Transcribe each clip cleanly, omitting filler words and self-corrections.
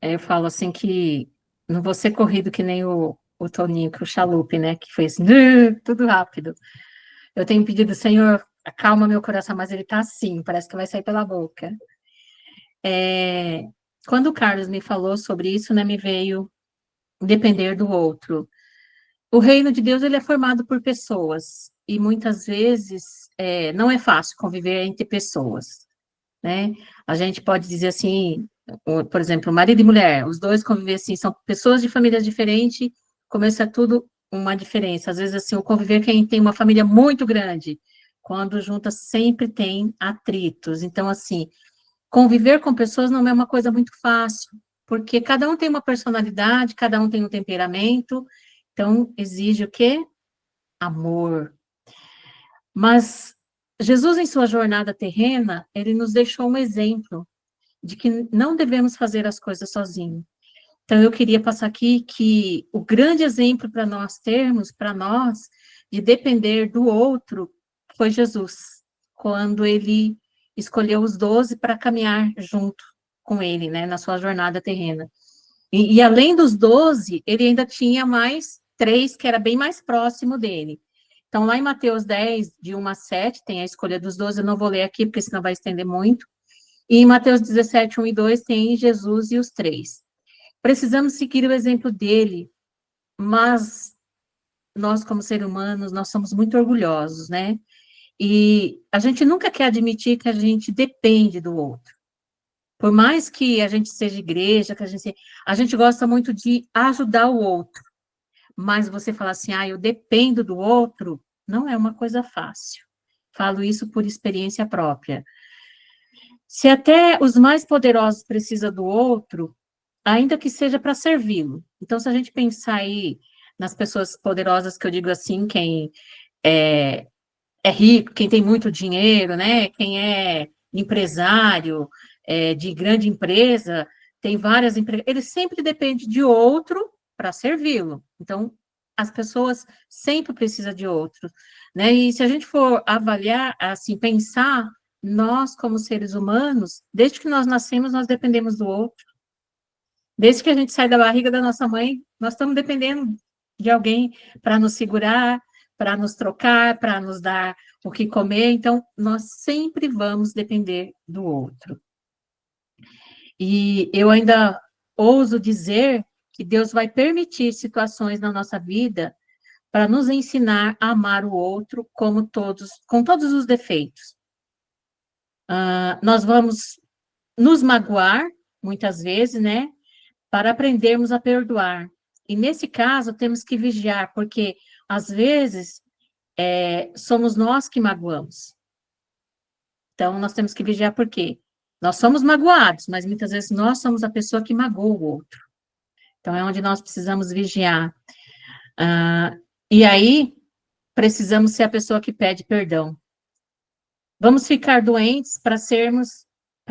Eu falo assim que não vou ser corrido que nem o Toninho, que o Chalupe, né? Que foi assim, tudo rápido. Eu tenho pedido, Senhor, acalma meu coração, mas ele tá assim, parece que vai sair pela boca. É, quando o Carlos me falou sobre isso, né, me veio depender do outro. O reino de Deus ele é formado por pessoas e muitas vezes não é fácil conviver entre pessoas, né? A gente pode dizer assim, por exemplo, marido e mulher, os dois conviver assim, são pessoas de famílias diferentes, começa tudo uma diferença. Às vezes assim, o conviver quem tem uma família muito grande, quando junta sempre tem atritos. Então assim, conviver com pessoas não é uma coisa muito fácil, porque cada um tem uma personalidade, cada um tem um temperamento, então exige o quê? Amor. Mas Jesus, em sua jornada terrena, ele nos deixou um exemplo de que não devemos fazer as coisas sozinhos. Então, eu queria passar aqui que o grande exemplo para nós termos, para nós, de depender do outro, foi Jesus, quando ele escolheu os 12 para caminhar junto com ele, né, na sua jornada terrena. E além dos 12, ele ainda tinha mais três que era bem mais próximo dele. Então, lá em Mateus 10, de 1 a 7, tem a escolha dos 12, eu não vou ler aqui, porque senão vai estender muito. E em Mateus 17, 1 e 2, tem Jesus e os três. Precisamos seguir o exemplo dele, mas nós, como seres humanos, nós somos muito orgulhosos, né? E a gente nunca quer admitir que a gente depende do outro. Por mais que a gente seja igreja, a gente gosta muito de ajudar o outro. Mas você falar assim, eu dependo do outro, não é uma coisa fácil. Falo isso por experiência própria. Se até os mais poderosos precisam do outro, ainda que seja para servi-lo. Então, se a gente pensar aí nas pessoas poderosas, que eu digo assim, quem é, é rico, quem tem muito dinheiro, né? Quem é empresário de grande empresa, tem várias empresas, ele sempre depende de outro para servi-lo. Então, as pessoas sempre precisam de outro, né? E se a gente for avaliar, assim, pensar, nós, como seres humanos, desde que nós nascemos, nós dependemos do outro. Desde que a gente sai da barriga da nossa mãe, nós estamos dependendo de alguém para nos segurar, para nos trocar, para nos dar o que comer. Então, nós sempre vamos depender do outro. E eu ainda ouso dizer que Deus vai permitir situações na nossa vida para nos ensinar a amar o outro como todos, com todos os defeitos. Nós vamos nos magoar, muitas vezes, né? Para aprendermos a perdoar. E nesse caso, temos que vigiar, porque às vezes somos nós que magoamos. Então, nós temos que vigiar por quê? Nós somos magoados, mas muitas vezes nós somos a pessoa que magoa o outro. Então, é onde nós precisamos vigiar. Ah, e aí, precisamos ser a pessoa que pede perdão. Vamos ficar doentes para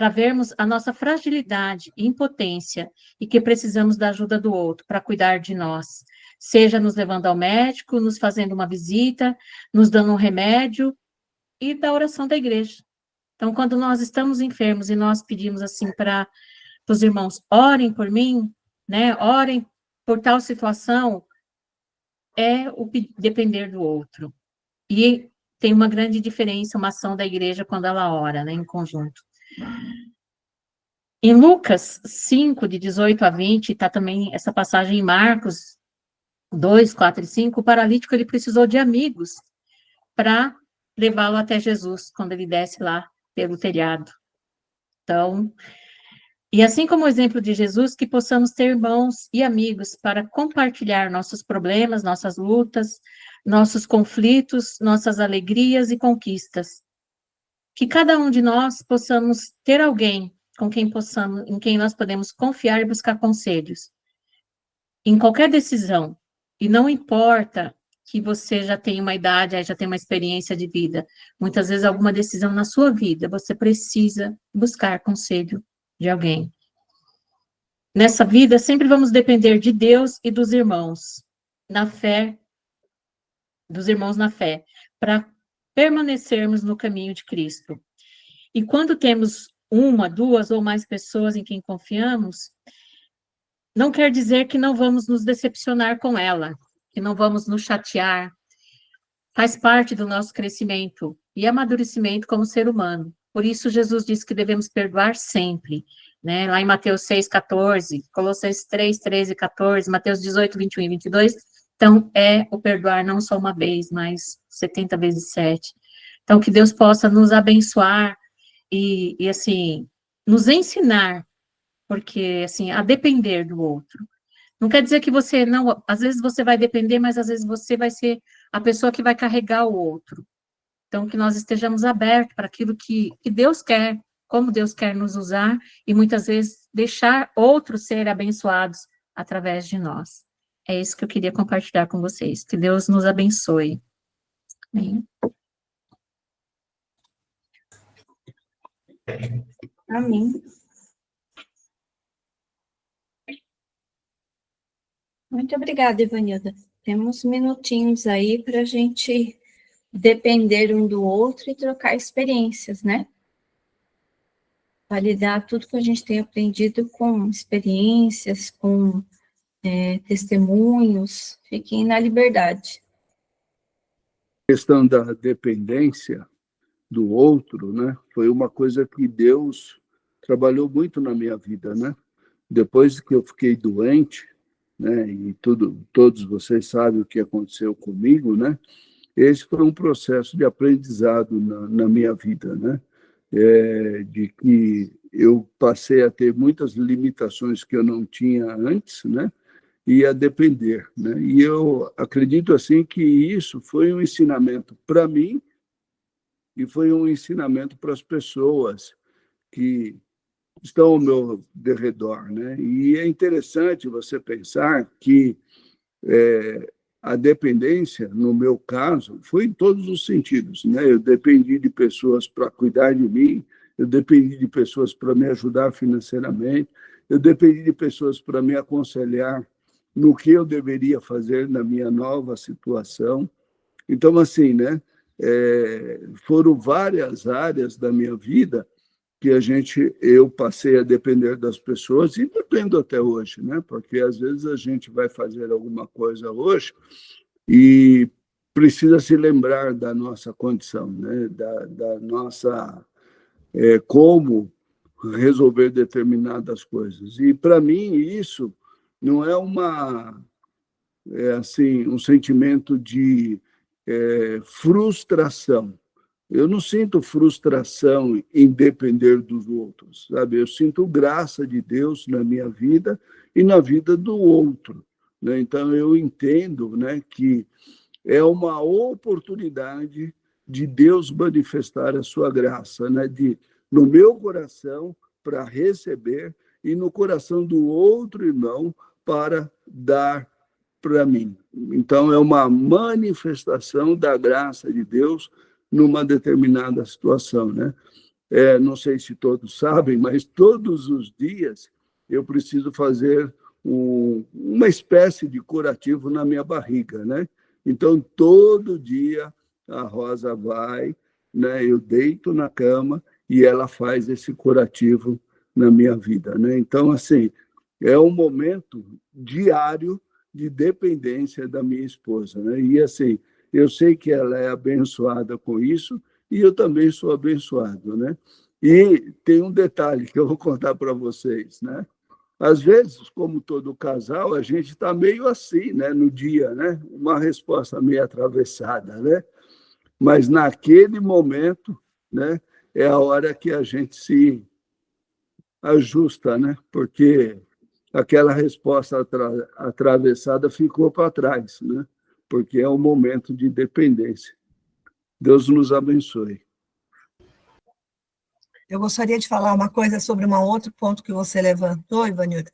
vermos a nossa fragilidade e impotência e que precisamos da ajuda do outro para cuidar de nós, seja nos levando ao médico, nos fazendo uma visita, nos dando um remédio e da oração da igreja. Então, quando nós estamos enfermos e nós pedimos assim para os irmãos, orem por mim, né? Orem por tal situação, é o depender do outro. E tem uma grande diferença uma ação da igreja quando ela ora, né, em conjunto. Em Lucas 5, de 18 a 20, está também essa passagem em Marcos 2, 4 e 5, o paralítico ele precisou de amigos para levá-lo até Jesus, quando ele desce lá pelo telhado. Então, e assim como o exemplo de Jesus, que possamos ter irmãos e amigos para compartilhar nossos problemas, nossas lutas, nossos conflitos, nossas alegrias e conquistas. Que cada um de nós possamos ter alguém com quem possamos, em quem nós podemos confiar e buscar conselhos em qualquer decisão. E não importa que você já tenha uma idade, já tenha uma experiência de vida. Muitas vezes alguma decisão na sua vida, você precisa buscar conselho de alguém. Nessa vida, sempre vamos depender de Deus e dos irmãos, na fé, dos irmãos na fé, para permanecermos no caminho de Cristo. E quando temos uma, duas ou mais pessoas em quem confiamos, não quer dizer que não vamos nos decepcionar com ela, que não vamos nos chatear. Faz parte do nosso crescimento e amadurecimento como ser humano. Por isso, Jesus disse que devemos perdoar sempre, né? Lá em Mateus 6,14, Colossenses 3, 13 e 14, Mateus 18, 21 e 22. Então, é o perdoar não só uma vez, mas 70 vezes 7. Então, que Deus possa nos abençoar e assim, nos ensinar, porque, assim, a depender do outro. Não quer dizer que você não, às vezes você vai depender, mas às vezes você vai ser a pessoa que vai carregar o outro. Então, que nós estejamos abertos para aquilo que Deus quer, como Deus quer nos usar, e muitas vezes deixar outros serem abençoados através de nós. É isso que eu queria compartilhar com vocês. Que Deus nos abençoe. Amém. Amém. Muito obrigada, Ivanilda. Temos minutinhos aí para a gente depender um do outro e trocar experiências, né? Validar tudo que a gente tem aprendido com experiências, com testemunhos. Fiquem na liberdade. A questão da dependência do outro, né, foi uma coisa que Deus trabalhou muito na minha vida, né? Depois que eu fiquei doente, né, e todos vocês sabem o que aconteceu comigo, né? Esse foi um processo de aprendizado na minha vida, né? De que eu passei a ter muitas limitações que eu não tinha antes, né? E a depender, né? E eu acredito assim que isso foi um ensinamento para mim e foi um ensinamento para as pessoas que estão ao meu derredor, né? E é interessante você pensar que a dependência, no meu caso, foi em todos os sentidos, né? Eu dependi de pessoas para cuidar de mim, eu dependi de pessoas para me ajudar financeiramente, eu dependi de pessoas para me aconselhar no que eu deveria fazer na minha nova situação. Então, assim, né? Foram várias áreas da minha vida que eu passei a depender das pessoas e dependo até hoje, né? Porque às vezes a gente vai fazer alguma coisa hoje e precisa se lembrar da nossa condição, né? Da nossa como resolver determinadas coisas. E para mim isso não é assim um sentimento de frustração. Eu não sinto frustração em depender dos outros, sabe? Eu sinto graça de Deus na minha vida e na vida do outro, né? Então eu entendo, né, que é uma oportunidade de Deus manifestar a sua graça, né, no meu coração para receber e no coração do outro irmão para dar para mim. Então, é uma manifestação da graça de Deus numa determinada situação, né? Não sei se todos sabem, mas todos os dias eu preciso fazer uma espécie de curativo na minha barriga, né? Então, todo dia a Rosa vai, né? Eu deito na cama e ela faz esse curativo na minha vida, né? Então, assim, é um momento diário de dependência da minha esposa, né? E assim, eu sei que ela é abençoada com isso e eu também sou abençoado, né? E tem um detalhe que eu vou contar para vocês, né? Às vezes, como todo casal, a gente está meio assim, né, no dia, né? Uma resposta meio atravessada, né? Mas naquele momento, né, é a hora que a gente se ajusta, né? Porque aquela resposta atravessada ficou para trás, né? Porque é um momento de dependência. Deus nos abençoe. Eu gostaria de falar uma coisa sobre um outro ponto que você levantou, Ivanilda.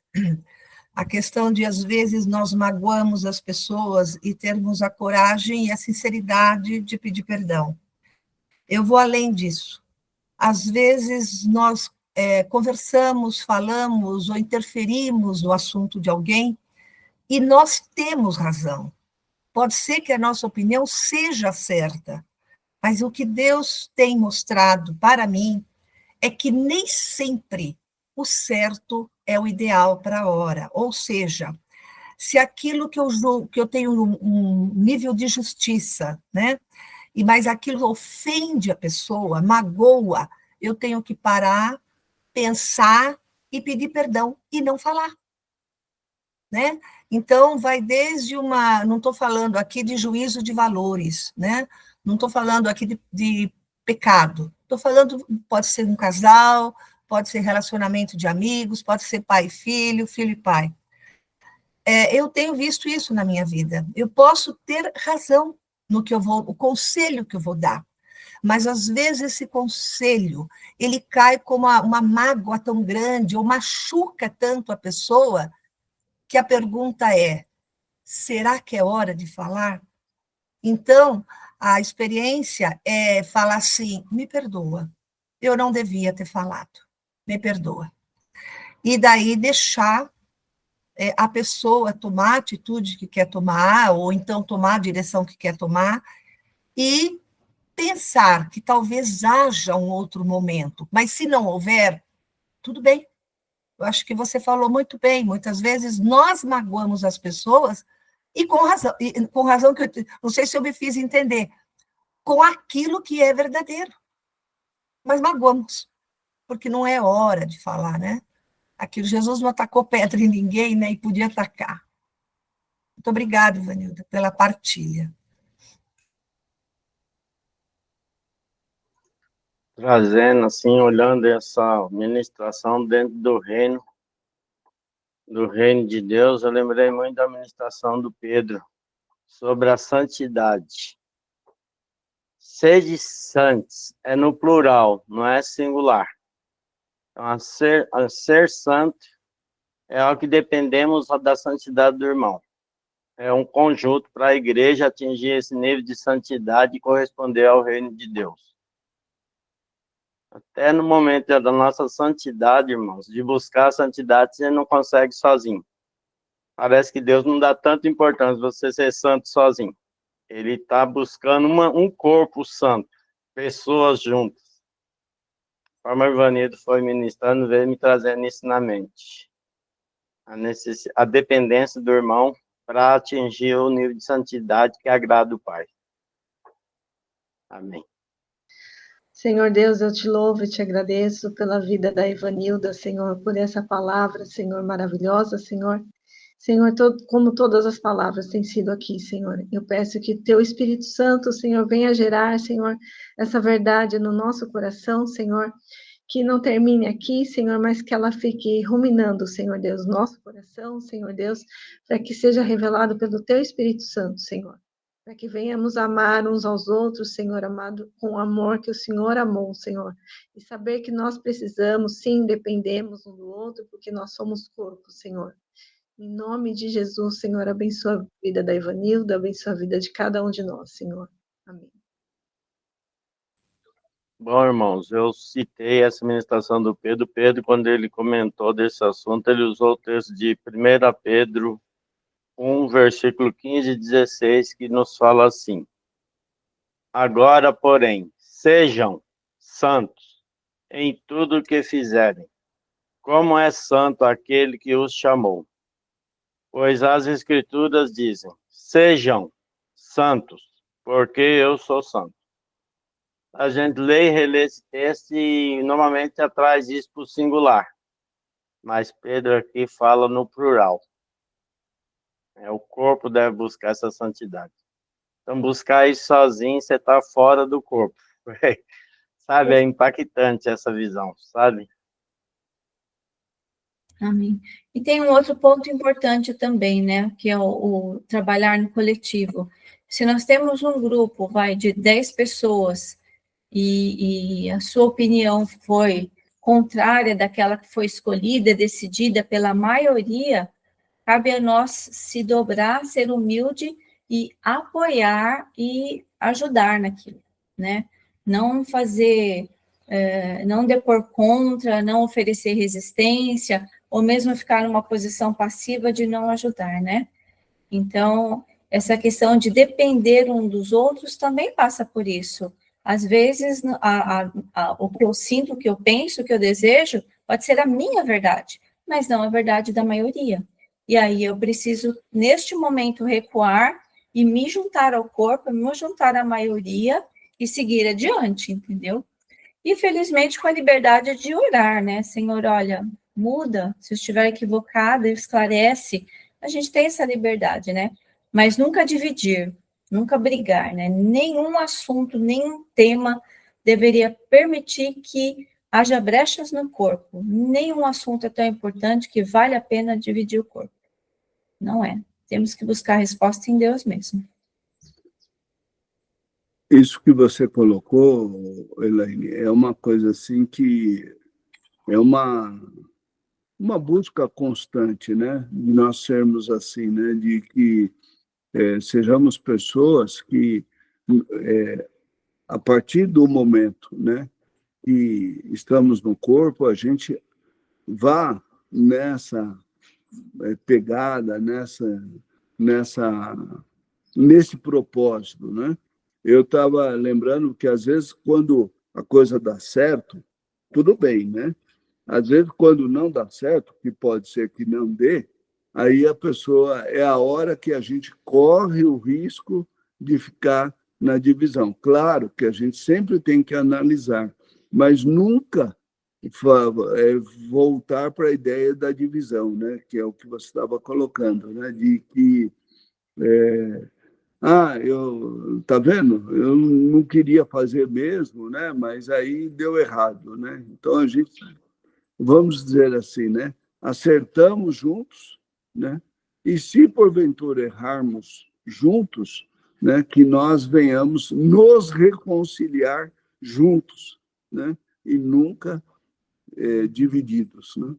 A questão de, às vezes, nós magoamos as pessoas e termos a coragem e a sinceridade de pedir perdão. Eu vou além disso. Às vezes, nós conversamos, falamos ou interferimos no assunto de alguém e nós temos razão. Pode ser que a nossa opinião seja certa, mas o que Deus tem mostrado para mim é que nem sempre o certo é o ideal para a hora. Ou seja, se aquilo que eu julgo, que eu tenho um nível de justiça, né? Mas aquilo ofende a pessoa, magoa, eu tenho que parar, pensar e pedir perdão e não falar, né? Então, vai desde uma... Não estou falando aqui de juízo de valores, né? Não estou falando aqui de pecado. Estou falando, pode ser um casal, pode ser relacionamento de amigos, pode ser pai e filho e pai. Eu tenho visto isso na minha vida. Eu posso ter razão no que eu vou, o conselho que eu vou dar, mas às vezes esse conselho, ele cai como uma mágoa tão grande, ou machuca tanto a pessoa, que a pergunta é, será que é hora de falar? Então, a experiência é falar assim, me perdoa, eu não devia ter falado, me perdoa. E daí deixar a pessoa tomar a atitude que quer tomar, ou então tomar a direção que quer tomar, e pensar que talvez haja um outro momento, mas se não houver, tudo bem. Eu acho que você falou muito bem, muitas vezes nós magoamos as pessoas, e com razão que eu não sei se eu me fiz entender, com aquilo que é verdadeiro, mas magoamos, porque não é hora de falar, né? Aquilo, Jesus não atacou pedra em ninguém, né, e podia atacar. Muito obrigada, Ivanilda, pela partilha. Trazendo, assim, olhando essa ministração dentro do reino de Deus, eu lembrei muito da ministração do Pedro, sobre a santidade. Sede santos, é no plural, não é singular. Então, a ser santo é algo que dependemos da santidade do irmão. É um conjunto para a igreja atingir esse nível de santidade e corresponder ao reino de Deus. Até no momento da nossa santidade, irmãos, de buscar a santidade, você não consegue sozinho. Parece que Deus não dá tanta importância você ser santo sozinho. Ele está buscando um corpo santo, pessoas juntas. Como o Ivanildo foi ministrando, veio me trazendo isso na mente. A dependência do irmão para atingir o nível de santidade que agrada o Pai. Amém. Senhor Deus, eu te louvo e te agradeço pela vida da Ivanilda, Senhor, por essa palavra, Senhor, maravilhosa, Senhor. Senhor, como todas as palavras têm sido aqui, Senhor, eu peço que teu Espírito Santo, Senhor, venha gerar, Senhor, essa verdade no nosso coração, Senhor, que não termine aqui, Senhor, mas que ela fique ruminando, Senhor Deus, nosso coração, Senhor Deus, para que seja revelado pelo teu Espírito Santo, Senhor. Para que venhamos amar uns aos outros, Senhor amado, com o amor que o Senhor amou, Senhor. E saber que nós precisamos, sim, dependemos um do outro, porque nós somos corpo, Senhor. Em nome de Jesus, Senhor, abençoa a vida da Ivanilda, abençoa a vida de cada um de nós, Senhor. Amém. Bom, irmãos, eu citei essa ministração do Pedro. Pedro, quando ele comentou desse assunto, ele usou o texto de 1 Pedro 1, versículo 15 e 16, que nos fala assim: agora, porém, sejam santos em tudo o que fizerem, como é santo aquele que os chamou. Pois as Escrituras dizem, sejam santos, porque eu sou santo. A gente lê e relê esse texto e normalmente traz isso para o singular, mas Pedro aqui fala no plural. O corpo deve buscar essa santidade. Então, buscar isso sozinho, você está fora do corpo. Sabe, é impactante essa visão, sabe? Amém. E tem um outro ponto importante também, né, que é o trabalhar no coletivo. Se nós temos um grupo, de 10 pessoas, e a sua opinião foi contrária daquela que foi escolhida, decidida pela maioria, cabe a nós se dobrar, ser humilde e apoiar e ajudar naquilo, né? Não fazer, não depor contra, não oferecer resistência, ou mesmo ficar numa posição passiva de não ajudar, né? Então, essa questão de depender um dos outros também passa por isso. Às vezes, o que eu sinto, o que eu penso, o que eu desejo, Pode ser a minha verdade, mas não a verdade da maioria. E aí eu preciso, neste momento, recuar e me juntar ao corpo, me juntar à maioria e seguir adiante, entendeu? E, felizmente, com a liberdade de orar, né? Senhor, olha, muda, se eu estiver equivocada, esclarece. A gente tem essa liberdade, né? Mas nunca dividir, nunca brigar, né? Nenhum assunto, nenhum tema deveria permitir que haja brechas no corpo. Nenhum assunto é tão importante que vale a pena dividir o corpo. Não é. Temos que buscar a resposta em Deus mesmo. Isso que você colocou, Elaine, é uma coisa assim que é uma busca constante, né? De nós sermos assim, né? De que sejamos pessoas que, a partir do momento, né, que estamos no corpo, a gente vá nessa pegada, nesse propósito, né? Eu estava lembrando que, às vezes, quando a coisa dá certo, tudo bem, né? Às vezes, quando não dá certo, que pode ser que não dê, aí a pessoa, é a hora que a gente corre o risco de ficar na divisão. Claro que a gente sempre tem que analisar, mas nunca voltar para a ideia da divisão, né? Que é o que você estava colocando, né? De que tá vendo? Eu não queria fazer mesmo, né? Mas aí deu errado, né? Então a gente, vamos dizer assim, né? Acertamos juntos, né? E se porventura errarmos juntos, né? Que nós venhamos nos reconciliar juntos, né? E nunca divididos, né?